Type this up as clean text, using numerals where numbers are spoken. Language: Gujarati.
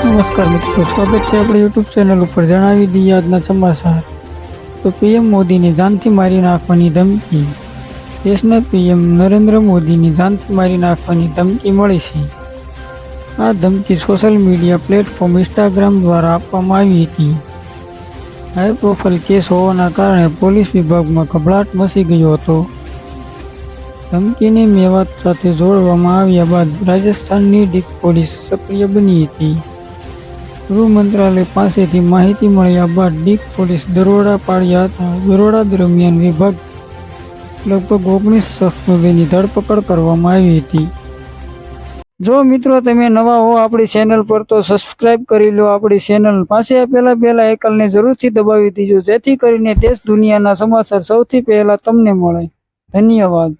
નમસ્કાર મિત્રો, સ્વાગત છે આપણી યુટ્યુબ ચેનલ ઉપર। જણાવી દઈએ આજના સમાચાર। તો પીએમ મોદીને જાનથી મારી નાખવાની ધમકી। દેશના પીએમ નરેન્દ્ર મોદીની જાનથી મારી નાખવાની ધમકી મળી છે। આ ધમકી સોશિયલ મીડિયા પ્લેટફોર્મ ઇન્સ્ટાગ્રામ દ્વારા આપવામાં આવી હતી। હાઈ પ્રોફાઇલ કેસ હોવાના કારણે પોલીસ વિભાગમાં ગભરાટ મચી ગયો હતો। ધમકીને મેવાત સાથે જોડવામાં આવ્યા બાદ રાજસ્થાનની ડીક પોલીસ સક્રિય બની હતી। ગૃહ મંત્રાલય પાસેથી માહિતી મળ્યા બાદ ડીક પોલીસ દરોડા પાડ્યા હતા। દરોડા દરમિયાન વિભાગ લગભગ 19 શખ્સોની ધરપકડ કરવામાં આવી હતી। જો મિત્રો તમે નવા હો આપણી ચેનલ પર તો સબસ્ક્રાઇબ કરી લો આપણી ચેનલ। પાસે આપેલા બેલ આઇકનને જરૂરથી દબાવી દેજો, જેથી કરીને દેશ દુનિયાના સમાચાર સૌથી પહેલા તમને મળે। ધન્યવાદ।